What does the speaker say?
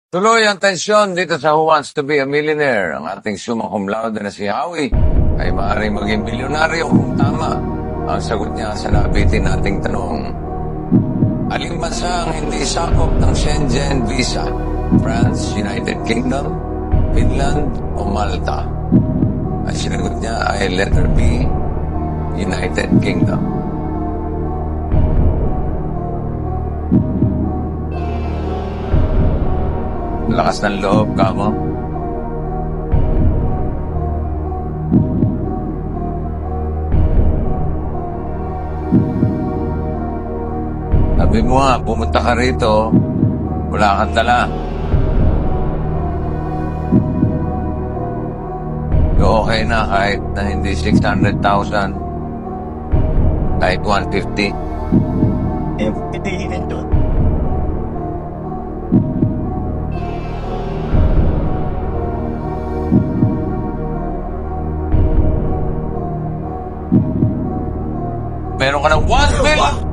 Tuloy ang tensyon dito sa Who Wants to be a Millionaire. Ang ating summa cum laude na si Howie ay maaaring maging milyonaryo kung tama ang sagot niya sa nabitin nating tanong. Aling bansa ang hindi sakop ng Schengen Visa? France, United Kingdom, Finland o Malta? Ang sinagot niya ay letter B, United Kingdom. Lakas ng loob, kamo. Sabi mo nga, pumunta ka rito, wala kang dala. Okay na kahit na hindi 600,000, kahit 150. Eh, piliin rin doon. Meron ka ng 1 million